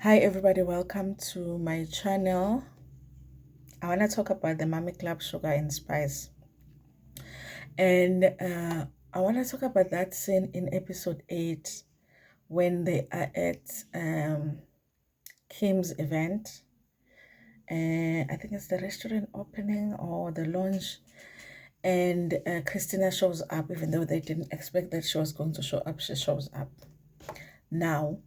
Hi everybody, welcome to my channel. I want to talk about the Mommy Club Sugar and Spice. And I want to talk about that scene in episode 8 when they are at Kim's event. And I think it's the restaurant opening or the launch. And Christina shows up, even though they didn't expect that she was going to show up. She shows up. Now,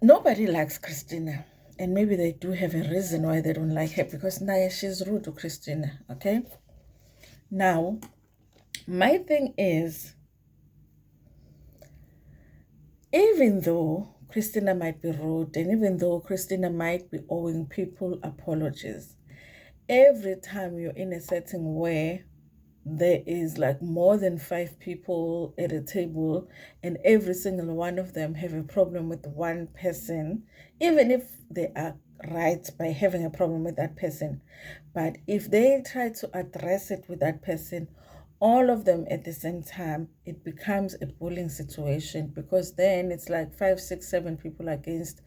nobody likes Christina. And maybe they do have a reason why they don't like her, because Naya, she's rude to Christina, okay? Now, my thing is, even though Christina might be rude, and even though Christina might be owing people apologies, every time you're in a setting where there is like more than 5 people at a table and every single one of them have a problem with one person, even if they are right by having a problem with that person, but if they try to address it with that person, all of them at the same time, it becomes a bullying situation, because then it's like 5, 6, 7 people against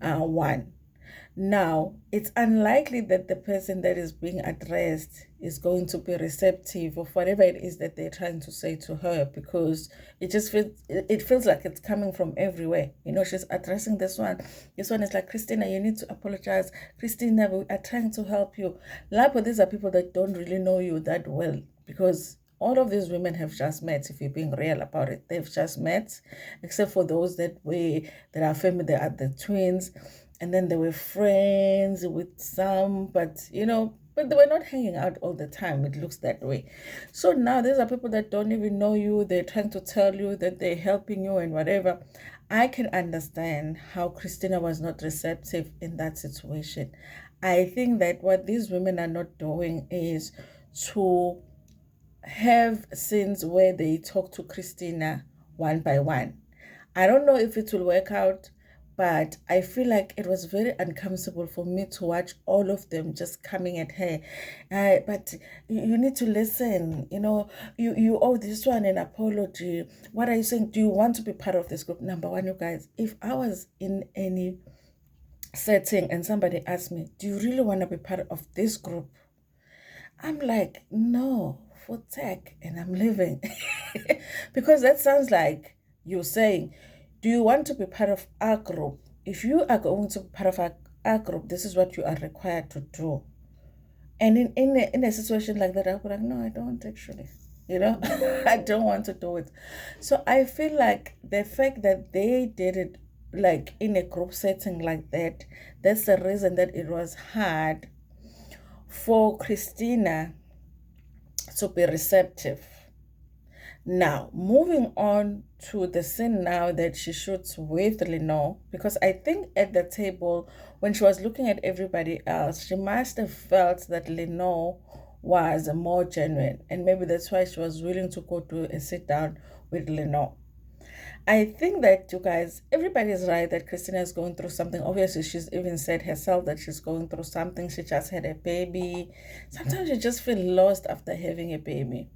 one. Now, it's unlikely that the person that is being addressed is going to be receptive of whatever it is that they're trying to say to her, because it feels like it's coming from everywhere. She's addressing this one. This one is like, Christina, you need to apologize. Christina, we are trying to help you. Lapo, these are people that don't really know you that well, because all of these women have just met. If you're being real about it, they've just met, except for those that are family. They are the twins, and then they were friends with some, but they were not hanging out all the time. It looks that way. So now these are people that don't even know you. They're trying to tell you that they're helping you and whatever. I can understand how Christina was not receptive in that situation. I think that what these women are not doing is to have scenes where they talk to Christina one by one. I don't know if it will work out, but I feel like it was very uncomfortable for me to watch all of them just coming at her. But you need to listen. You owe this one an apology. What are you saying? Do you want to be part of this group? Number one, you guys, if I was in any setting and somebody asked me, do you really want to be part of this group? I'm like, no, for tech, and I'm leaving. Because that sounds like you're saying, do you want to be part of our group? If you are going to be part of our group, this is what you are required to do. And in a situation like that, I'll be like, no, I don't actually. I don't want to do it. So I feel like the fact that they did it like in a group setting like that, that's the reason that it was hard for Christina to be receptive. Now, moving on to the scene now that she shoots with Lenor, because I think at the table, when she was looking at everybody else, she must have felt that Lenor was more genuine, and maybe that's why she was willing to go to a sit down with Lenor. I think that, you guys, everybody is right that Christina is going through something. Obviously, she's even said herself that she's going through something. She just had a baby. Sometimes you just feel lost after having a baby.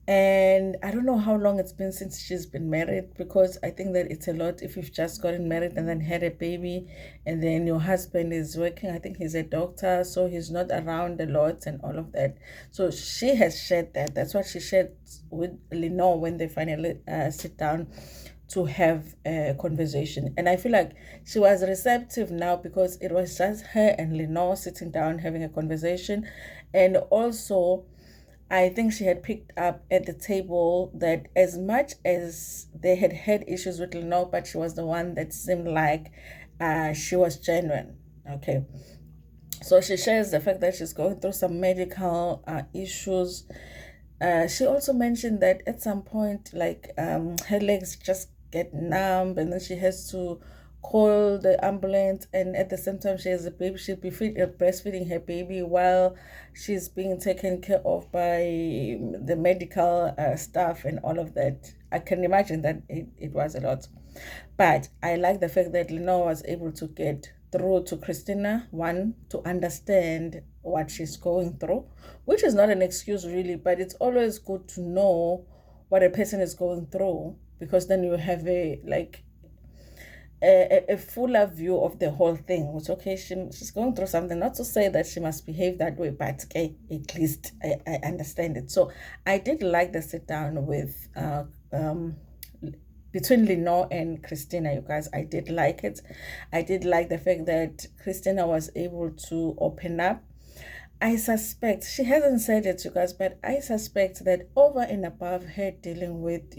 And I don't know how long it's been since she's been married, because I think that it's a lot if you've just gotten married and then had a baby, and then your husband is working. I think he's a doctor, so he's not around a lot and all of that. So she has shared that. That's what she shared with Lenor when they finally sit down to have a conversation. And I feel like she was receptive now, because it was just her and Lenor sitting down having a conversation. And also, I think she had picked up at the table that as much as they had had issues with Lenore, but she was the one that seemed like she was genuine. Okay. So she shares the fact that she's going through some medical issues. She also mentioned that at some point, like her legs just get numb, and then she has to call the ambulance, and at the same time she has a baby. She'll be breastfeeding her baby while she's being taken care of by the medical staff and all of that. I can imagine that it was a lot, but I like the fact that Lenore was able to get through to Christina, one, to understand what she's going through, which is not an excuse really, but it's always good to know what a person is going through, because then you have a fuller view of the whole thing, which okay, she's going through something. Not to say that she must behave that way, but okay, at least I understand it. So I did like the sit down with between Lenor and Christina, you guys. I did like it. I did like the fact that Christina was able to open up. I suspect, she hasn't said it, you guys, but I suspect that over and above her dealing with,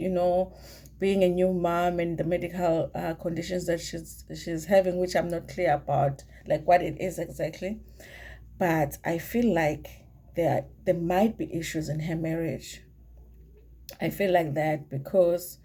being a new mom and the medical conditions that she's having, which I'm not clear about, like what it is exactly. But I feel like there might be issues in her marriage. I feel like that because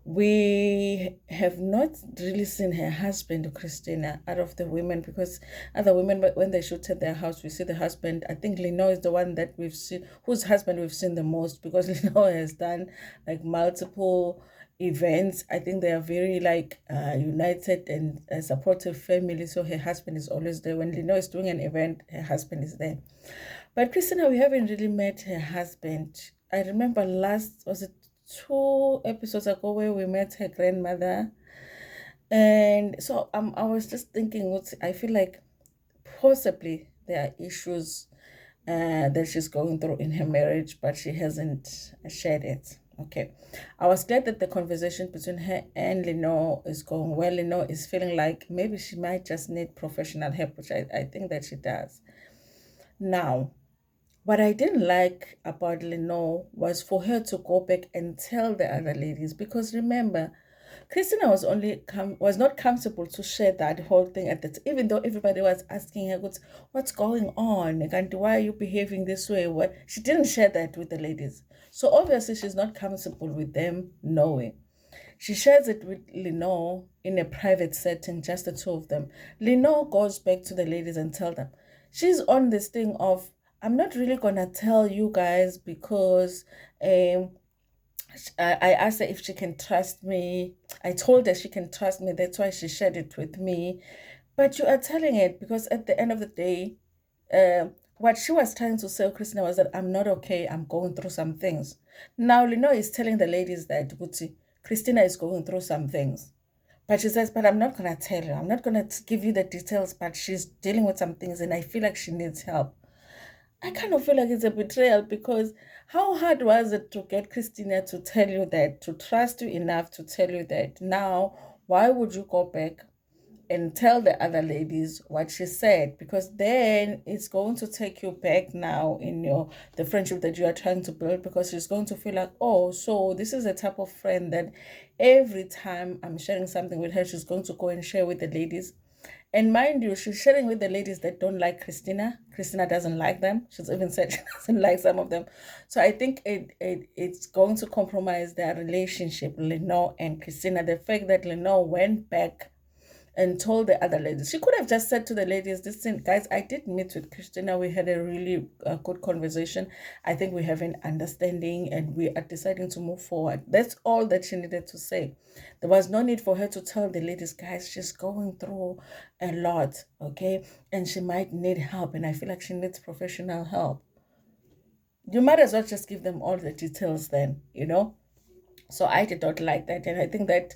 we have not really seen her husband, Christina, out of the women, because other women, but when they shoot at their house, we see the husband. I think Lenor is the one that we've seen, whose husband we've seen the most, because Lenor has done like multiple events. I think they are very like united and supportive family. So her husband is always there. When Lenor is doing an event, her husband is there. But Christina, we haven't really met her husband. I remember last, was it 2 episodes ago, where we met her grandmother. And so I was just thinking, I feel like possibly there are issues that she's going through in her marriage, but she hasn't shared it. Okay. I was glad that the conversation between her and Lenore is going well. Lenore is feeling like maybe she might just need professional help, which I think that she does. Now, what I didn't like about Lenore was for her to go back and tell the other ladies, because remember, Christina was not comfortable to share that whole thing even though everybody was asking her, what's going on? And why are you behaving this way? What, she didn't share that with the ladies. So obviously she's not comfortable with them knowing. She shares it with Lenore in a private setting, just the two of them. Lenore goes back to the ladies and tell them. She's on this thing of, I'm not really gonna tell you guys because I asked her if she can trust me. I told her she can trust me. That's why she shared it with me. But you are telling it because at the end of the day, what she was trying to say, Christina, was that I'm not okay. I'm going through some things. Now, Lenore is telling the ladies that Christina is going through some things. But she says, but I'm not going to tell you. I'm not going to give you the details, but she's dealing with some things and I feel like she needs help. I kind of feel like it's a betrayal because how hard was it to get Christina to tell you that, to trust you enough to tell you that? Now, why would you go back and tell the other ladies what she said? Because then it's going to take you back now in the friendship that you are trying to build, because she's going to feel like, oh, so this is the type of friend that every time I'm sharing something with her, she's going to go and share with the ladies. And mind you, she's sharing with the ladies that don't like Christina. Christina doesn't like them. She's even said she doesn't like some of them. So I think it's going to compromise their relationship, Lenore and Christina. The fact that Lenore went back and told the other ladies. She could have just said to the ladies, listen, guys, I did meet with Christina. We had a really good conversation. I think we have an understanding and we are deciding to move forward. That's all that she needed to say. There was no need for her to tell the ladies, guys, she's going through a lot, okay? And she might need help. And I feel like she needs professional help. You might as well just give them all the details then, So I did not like that. And I think that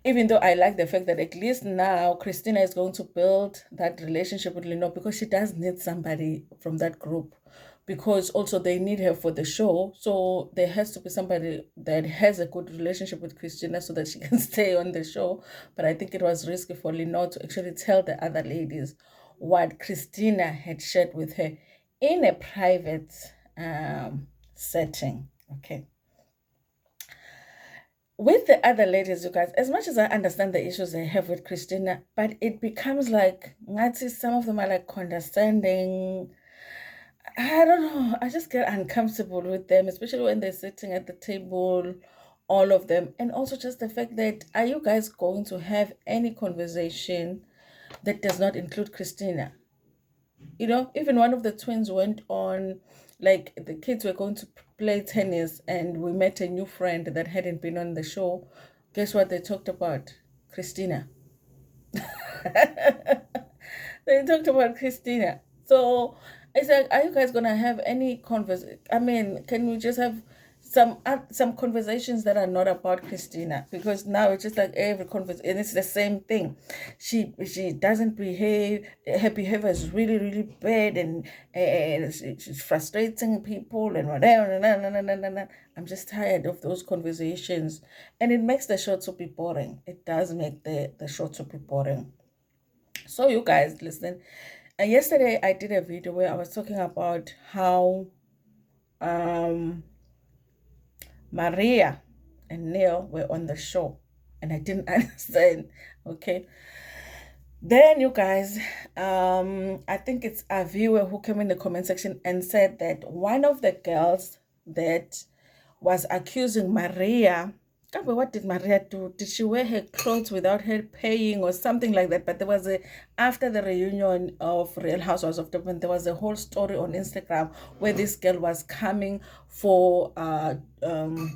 even though I like the fact that at least now Christina is going to build that relationship with Lenore, because she does need somebody from that group, because also they need her for the show. So there has to be somebody that has a good relationship with Christina so that she can stay on the show. But I think it was risky for Lenore to actually tell the other ladies what Christina had shared with her in a private setting. Okay. With the other ladies, you guys, as much as I understand the issues they have with Christina, but it becomes like, some of them are like condescending. I don't know. I just get uncomfortable with them, especially when they're sitting at the table, all of them. And also just the fact that, are you guys going to have any conversation that does not include Christina? Even one of the twins went on, like the kids were going to play tennis and we met a new friend that hadn't been on the show. Guess what they talked about? Christina. They talked about Christina. So it's like, are you guys gonna have any conversation? I mean, can we just have some conversations that are not about Christina, because now it's just like every conversation and it's the same thing. She doesn't behave. Her behavior is really really bad, and she's frustrating people and whatever. I'm just tired of those conversations, and it makes the show to be boring. It does make the show to be boring. So you guys listen. Yesterday I did a video where I was talking about how um Maria and Neil were on the show, and I didn't understand. Okay. Then you guys, I think it's a viewer who came in the comment section and said that one of the girls that was accusing Maria. But what did Maria do? Did she wear her clothes without her paying or something like that? But there was after the reunion of Real Housewives of Dublin, there was a whole story on Instagram where this girl was coming for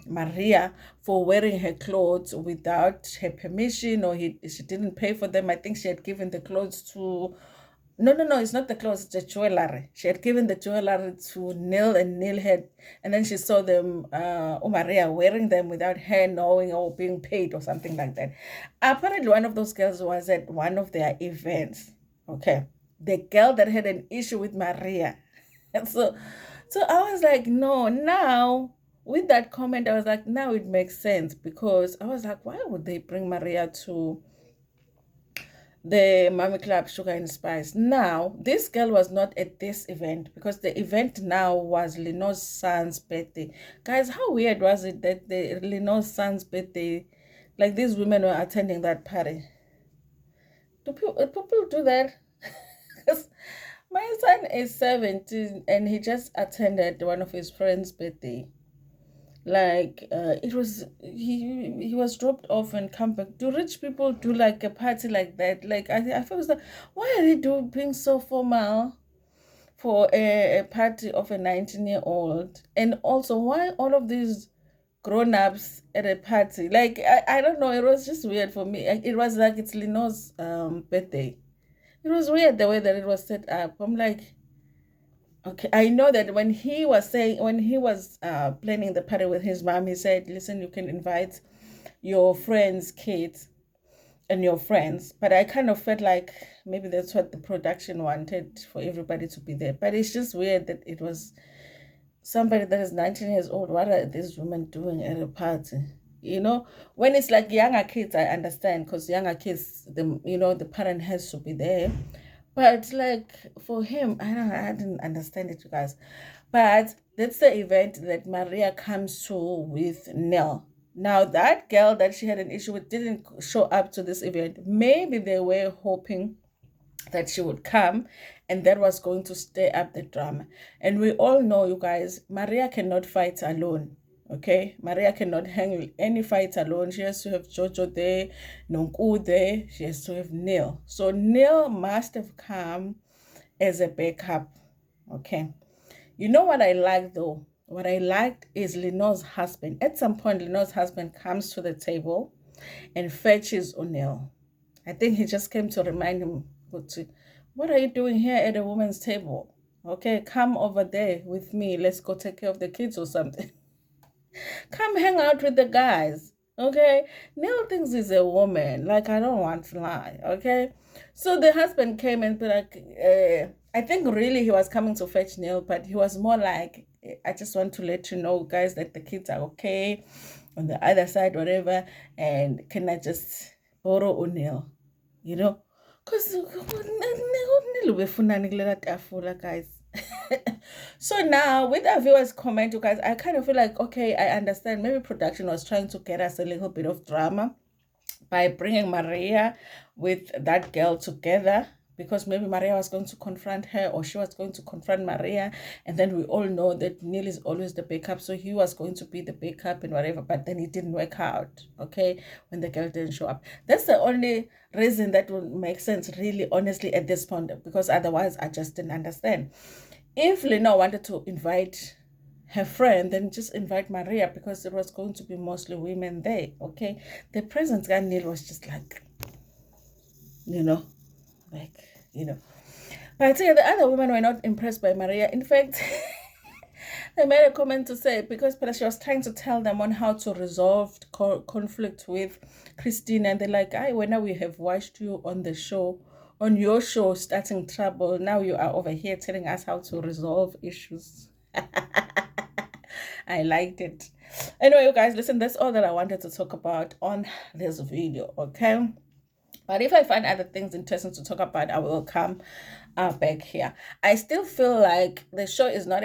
Maria for wearing her clothes without her permission, or she didn't pay for them. I think she had given the clothes to no, it's not the clothes, it's the jewelry. She had given the jewelry to Neil, and Neil had, and then she saw them, Maria wearing them without her knowing or being paid or something like that. Apparently, one of those girls was at one of their events. Okay. The girl that had an issue with Maria. And so I was like, no, now with that comment, I was like, now it makes sense, because I was like, why would they bring Maria to the Mommy Club Sugar and Spice? Now, this girl was not at this event, because the event now was Lenor's son's birthday. Guys, how weird was it that the Lenor's son's birthday, like these women were attending that party? Do people do that? 'Cause my son is 17 and he just attended one of his friends' birthday. Like it was he was dropped off and come back. Do rich people do like a party like that? Like I feel like, why are they being so formal for a party of a 19-year-old? And also, why all of these grown-ups at a party? Like I don't know, it was just weird for me. It was like it's Lino's birthday. It was weird the way that it was set up. I'm like, okay, I know that when he was planning the party with his mom, he said, listen, you can invite your friends' kids and your friends. But I kind of felt like maybe that's what the production wanted, for everybody to be there. But it's just weird that it was somebody that is 19 years old. What are these women doing at a party? When it's like younger kids, I understand, because younger kids, the parent has to be there. But like for him, I didn't understand it, you guys. But that's the event that Maria comes to with Nell. Now that girl that she had an issue with didn't show up to this event. Maybe they were hoping that she would come, and that was going to stir up the drama. And we all know, you guys, Maria cannot fight alone. Okay, Maria cannot handle any fight alone. She has to have Jojo there, Nonku there. She has to have Neil. So Neil must have come as a backup. Okay. You know what I like though? What I liked is Lenor's husband. At some point, Lenor's husband comes to the table and fetches O'Neill. I think he just came to remind him, what are you doing here at a woman's table? Okay, come over there with me. Let's go take care of the kids or something. Come hang out with the guys. Okay. Neil thinks he's a woman. Like, I don't want to lie. Okay. So the husband came and be like, I think really he was coming to fetch Neil, but he was more like, I just want to let you know, guys, that the kids are okay on the other side, whatever. And can I just borrow O'Neill? Because guys. So now with our viewers comment, you guys, I kind of feel like, okay, I understand. Maybe production was trying to get us a little bit of drama by bringing Maria with that girl together, because maybe Maria was going to confront her, or she was going to confront Maria, and then we all know that Neil is always the backup, so he was going to be the backup and whatever, but then it didn't work out, okay, when the girl didn't show up. That's the only reason that would make sense, really, honestly, at this point, because otherwise I just didn't understand. If Lenor wanted to invite her friend, then just invite Maria, because it was going to be mostly women there, okay? The presence guy Neil was just like, but the other women were not impressed by Maria. In fact, They made a comment to say because she was trying to tell them on how to resolve conflict with Christina, and they're like, "I when we have watched you on the show, on your show, starting trouble. Now you are over here telling us how to resolve issues." I liked it. Anyway, you guys, listen. That's all that I wanted to talk about on this video. Okay. But if I find other things interesting to talk about, I will come back here. I still feel like the show is not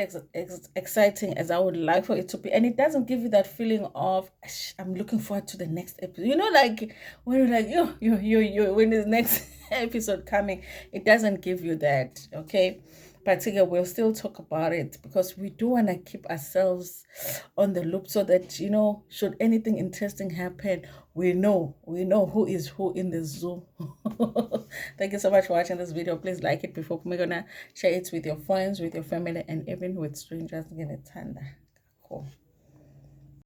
exciting as I would like for it to be. And it doesn't give you that feeling of, I'm looking forward to the next episode. You know, like when you're like, when is the next episode coming? It doesn't give you that, okay? But again, we'll still talk about it because we do want to keep ourselves on the loop so that, you know, should anything interesting happen, we know who is who in the zoo. Thank you so much for watching this video. Please like it before we're gonna share it with your friends, with your family, and even with strangers. Cool.